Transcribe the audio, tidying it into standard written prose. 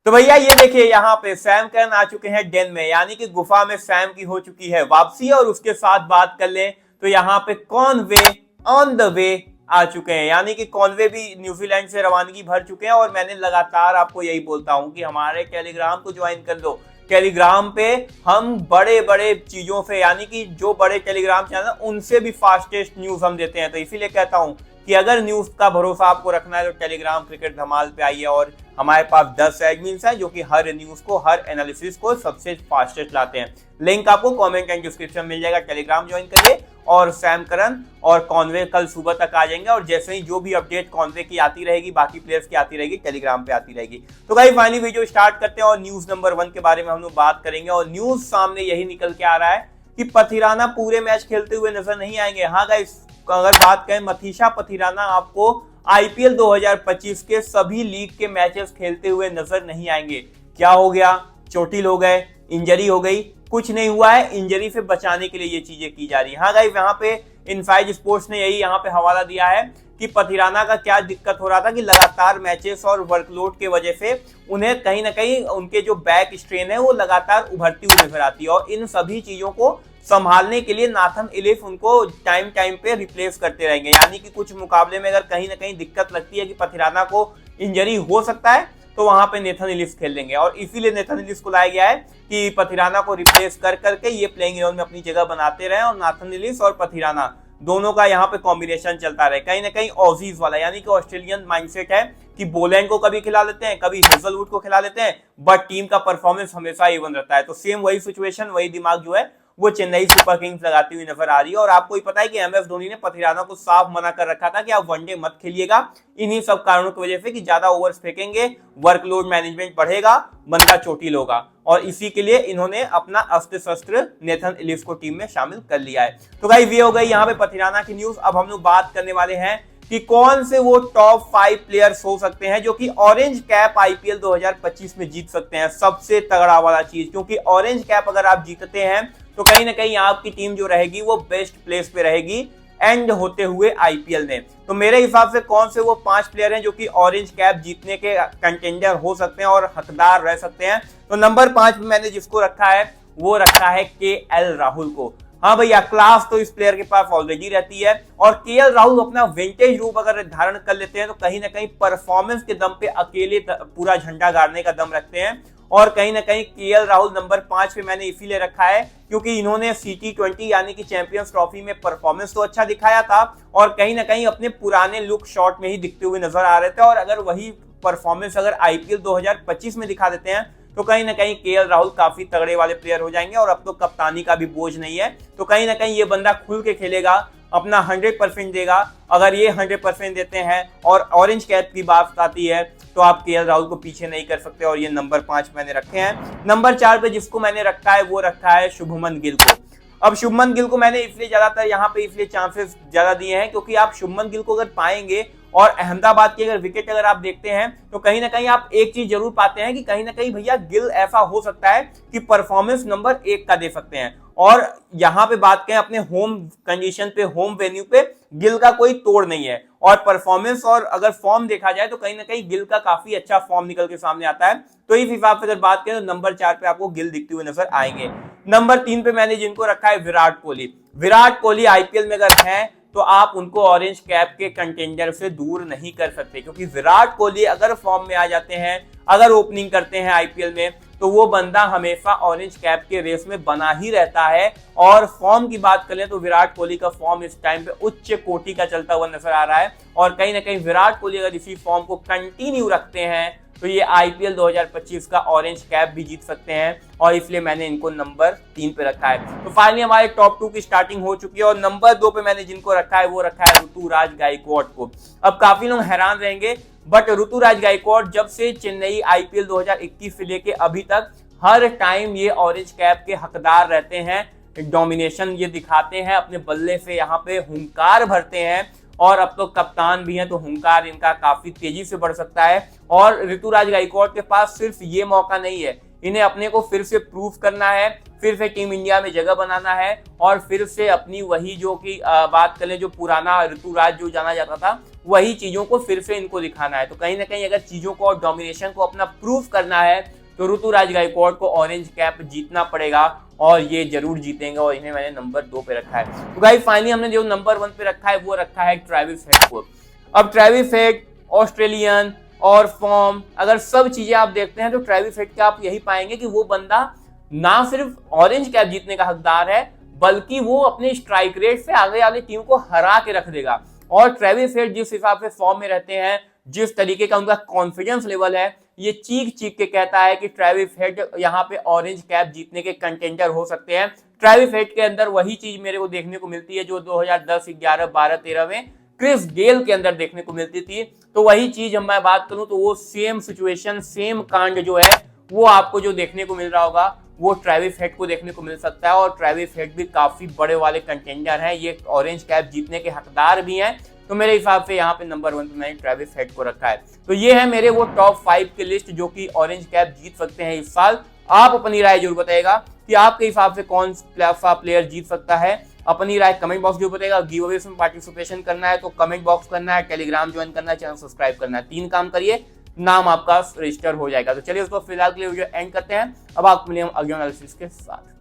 तो भैया ये देखिए यहाँ पे सैम करन आ चुके हैं डेन में, यानी कि गुफा में सैम की हो चुकी है वापसी। और उसके साथ बात कर लें तो यहाँ पे कॉनवे ऑन द वे आ चुके हैं, यानी कि कॉनवे भी न्यूजीलैंड से रवानगी भर चुके हैं। और मैंने लगातार आपको यही बोलता हूं कि हमारे टेलीग्राम को ज्वाइन कर लो। टेलीग्राम पे हम बड़े बड़े चीजों से, यानी कि जो बड़े टेलीग्राम चैनल उनसे भी फास्टेस्ट न्यूज हम देते हैं। तो इसीलिए कहता हूं कि अगर न्यूज का भरोसा आपको रखना है तो टेलीग्राम क्रिकेट धमाल पे आइए। और हमारे पास 10 एडमिन्स हैं जो कि हर न्यूज को, हर एनालिसिस को सबसे फास्टेस्ट लाते हैं। लिंक आपको कमेंट एंड डिस्क्रिप्शन मिल जाएगा। टेलीग्राम ज्वाइन करिए। और सैम करन और कॉनवे कल सुबह तक आ जाएंगे, और जैसे ही जो भी अपडेट कॉनवे की आती रहेगी, बाकी प्लेयर्स की आती रहेगी, टेलीग्राम पे आती रहेगी। तो गाइस फाइनली वीडियो स्टार्ट करते हैं और न्यूज नंबर 1 के बारे में हम लोग बात करेंगे। और न्यूज सामने यही निकल के आ रहा है कि पथिराना पूरे मैच खेलते हुए नजर नहीं आएंगे। हाँ गाइस, अगर बात करें मथीशा पथिराना आपको आईपीएल 2025 के सभी लीग के मैचेस खेलते हुए नजर नहीं आएंगे। क्या हो गया? चोटिल हो गए, इंजरी हो गई? कुछ नहीं हुआ है, इंजरी से बचाने के लिए ये चीजें की जा रही है। हाँ गाइस, यहाँ पे इनसाइड स्पोर्ट्स ने यही यहाँ पे हवाला दिया है कि पथिराना का क्या दिक्कत हो रहा था कि लगातार मैचेस और वर्कलोड के वजह से उन्हें कहीं ना कहीं उनके जो बैक स्ट्रेन है वो लगातार उभरती हुई नजर आती है। और इन सभी चीजों को संभालने के लिए नाथन इलिफ उनको टाइम टाइम पे रिप्लेस करते रहेंगे। यानी कि कुछ मुकाबले में अगर कहीं ना कहीं दिक्कत लगती है कि पथिराना को इंजरी हो सकता है, तो वहां पे नेथन इलिफ खेल लेंगे। और इसीलिए नेथन इलिफ को लाया गया है कि पथिराना को रिप्लेस कर करके ये प्लेइंग 11 में अपनी जगह बनाते रहे और नाथन इलिफ और पथिराना दोनों का यहाँ पे कॉम्बिनेशन चलता रहे। कहीं ना कहीं ऑजीज वाला, यानी कि ऑस्ट्रेलियन माइंडसेट है कि बोलैंड को कभी खिला लेते हैं, कभी हेजलवुड को खिला लेते हैं, बट टीम का परफॉर्मेंस हमेशा इवन रहता है। तो सेम वही सिचुएशन, वही दिमाग जो है वो चेन्नई सुपर किंग्स लगाती हुई नजर आ रही है। और आपको ही पता है कि एमएस धोनी ने पथिराना को साफ मना कर रखा था कि आप वनडे मत खेलिएगा, इन्हीं सब कारणों की वजह से कि ज्यादा ओवर्स फेंकेंगे, वर्कलोड मैनेजमेंट बढ़ेगा, बंदा चोटिल होगा। और इसी के लिए इन्होंने अपना अस्त्र शस्त्र नेथन इलिफ को टीम में शामिल कर लिया है। तो गाइस ये हो गई यहाँ पे पथिराना की न्यूज। अब हम लोग बात करने वाले हैं कि कौन से वो टॉप 5 प्लेयर्स हो सकते हैं जो कि ऑरेंज कैप आईपीएल 2025 में जीत सकते हैं। सबसे तगड़ा वाला चीज, क्योंकि ऑरेंज कैप अगर आप जीतते हैं तो कहीं ना कहीं आपकी टीम जो रहेगी वो बेस्ट प्लेस पे रहेगी एंड होते हुए आईपीएल में। तो मेरे हिसाब से कौन से वो 5 प्लेयर हैं जो कि ऑरेंज कैप जीतने के कंटेंडर हो सकते हैं और हकदार रह सकते हैं। तो नंबर 5 में मैंने जिसको रखा है वो रखा है केएल राहुल को। हाँ भैया, क्लास तो इस प्लेयर के पास ऑलरेडी रहती है। और केएल राहुल अपना विंटेज रूप अगर धारण कर लेते हैं तो कहीं ना कहीं परफॉर्मेंस के दम पे अकेले पूरा झंडा गाड़ने का दम रखते हैं। और कहीं ना कहीं केएल राहुल नंबर 5 पे मैंने इसीलिए रखा है क्योंकि इन्होंने CT20 यानी कि चैंपियंस ट्रॉफी में परफॉर्मेंस तो अच्छा दिखाया था और कहीं ना कहीं अपने पुराने लुक शॉट में ही दिखते हुए नजर आ रहे थे। और अगर वही परफॉर्मेंस अगर आईपीएल 2025 में दिखा देते हैं तो कहीं ना कहीं केएल राहुल काफी तगड़े वाले प्लेयर हो जाएंगे। और अब तो कप्तानी का भी बोझ नहीं है, तो कहीं ना कहीं ये बंदा खुल के खेलेगा, अपना 100% देगा। अगर ये 100% देते हैं और ऑरेंज कैप की बात आती है तो आप केएल राहुल को पीछे नहीं कर सकते। और ये नंबर 5 मैंने रखे हैं। नंबर 4 पे जिसको मैंने रखा है वो रखा है शुभमन गिल को। अब शुभमन गिल को मैंने इसलिए ज्यादातर यहाँ पे इसलिए चांसेस ज्यादा दिए हैं क्योंकि आप शुभमन गिल को अगर पाएंगे और अहमदाबाद की अगर विकेट अगर आप देखते हैं तो कहीं ना कहीं आप एक चीज जरूर पाते हैं कि कहीं ना कहीं भैया गिल ऐसा हो सकता है कि परफॉर्मेंस नंबर 1 का दे सकते हैं। और यहाँ पे बात करें अपने होम कंडीशन पे, होम वेन्यू पे गिल का कोई तोड़ नहीं है। और परफॉर्मेंस और अगर फॉर्म देखा जाए तो कहीं ना कहीं गिल का काफी अच्छा फॉर्म निकल के सामने आता है। तो इस हिसाब से अगर बात करें तो नंबर 4 पे आपको गिल दिखते हुए नजर आएंगे। नंबर 3 पे मैंने जिनको रखा है विराट कोहली। विराट कोहली आईपीएल में अगर है तो आप उनको ऑरेंज कैप के कंटेंडर से दूर नहीं कर सकते, क्योंकि विराट कोहली अगर फॉर्म में आ जाते हैं, अगर ओपनिंग करते हैं आईपीएल में, तो वो बंदा हमेशा ऑरेंज कैप के रेस में बना ही रहता है। और फॉर्म की बात करें तो विराट कोहली का फॉर्म इस टाइम पे उच्च कोटि का चलता हुआ नजर आ रहा है। और कहीं ना कहीं विराट कोहली अगर इसी फॉर्म को कंटिन्यू रखते हैं तो ये आईपीएल 2025 का ऑरेंज कैप भी जीत सकते हैं। और इसलिए मैंने इनको नंबर 3 पे रखा है। तो फाइनली हमारे टॉप 2 की स्टार्टिंग हो चुकी है। और नंबर 2 पे मैंने जिनको रखा है वो रखा है ऋतुराज गायकवाड़ को। अब काफी लोग हैरान रहेंगे, बट ऋतुराज गायकवाड़ जब से चेन्नई आईपीएल 2021 से लेके अभी तक हर टाइम ये ऑरेंज कैप के हकदार रहते हैं। डोमिनेशन ये दिखाते हैं, अपने बल्ले से यहाँ पे हुंकार भरते हैं। और अब तो कप्तान भी हैं, तो हुंकार इनका काफी तेजी से बढ़ सकता है। और ऋतुराज गायकवाड़ के पास सिर्फ ये मौका नहीं है, इन्हें अपने को फिर से प्रूव करना है, फिर से टीम इंडिया में जगह बनाना है और फिर से अपनी वही जो कि बात करें जो पुराना ऋतुराज जो जाना जाता था, वही चीजों को फिर से इनको दिखाना है। तो कहीं ना कहीं अगर चीजों को और डोमिनेशन को अपना प्रूव करना है तो ऋतुराज गायकवाड़ को ऑरेंज कैप जीतना पड़ेगा और ये जरूर जीतेंगे और इन्हें मैंने नंबर 2 पे रखा है। तो गाइस फाइनली हमने जो नंबर 1 पे रखा है वो रखा है ट्रेविस हेड को। अब ट्रेविस हेड ऑस्ट्रेलियन और फॉर्म, अगर सब चीजें आप देखते हैं तो ट्रेविस हेड के आप यही पाएंगे कि वो बंदा ना सिर्फ ऑरेंज कैप जीतने का हकदार है, बल्कि वो अपने स्ट्राइक रेट से आगे वाली टीम को हरा के रख देगा। और ट्रेविस हेड जिस हिसाब से फॉर्म में रहते हैं, जिस तरीके का उनका कॉन्फिडेंस लेवल है, ये चीख चीख के कहता है कि ट्रेविस हेड यहाँ पे ऑरेंज कैप जीतने के कंटेंडर हो सकते हैं। ट्रेविस हेड के अंदर वही चीज मेरे को देखने को मिलती है जो 2010, 11, 12, 13 में क्रिस गेल के अंदर देखने को मिलती थी। तो वही चीज हम मैं बात करूं तो वो सेम सिचुएशन, सेम कांड जो है वो आपको जो देखने को मिल रहा होगा वो ट्रेविस हेड को देखने को मिल सकता है। और ट्रेविस हेड भी काफी बड़े वाले कंटेंडर हैं, ये ऑरेंज कैप जीतने के हकदार भी हैं। तो मेरे हिसाब से यहाँ पे नंबर 1 पे मैंने ट्रेविस हेड को रखा है। तो ये है मेरे वो टॉप 5 की लिस्ट जो कि ऑरेंज कैप जीत सकते हैं इस साल। आप अपनी राय जरूर बताएगा कि आपके हिसाब से कौन सा प्लेयर जीत सकता है। अपनी राय कमेंट बॉक्स जरूर बताएगा। गिव अवे में पार्टिसिपेशन करना है तो कमेंट बॉक्स करना है, टेलीग्राम ज्वाइन करना है, चैनल सब्सक्राइब करना है, 3 काम करिए, नाम आपका रजिस्टर हो जाएगा। तो चलिए उसको फिलहाल के लिए वीडियो एंड करते हैं। अब आपको मिलेंगे अगले एनालिसिस के साथ।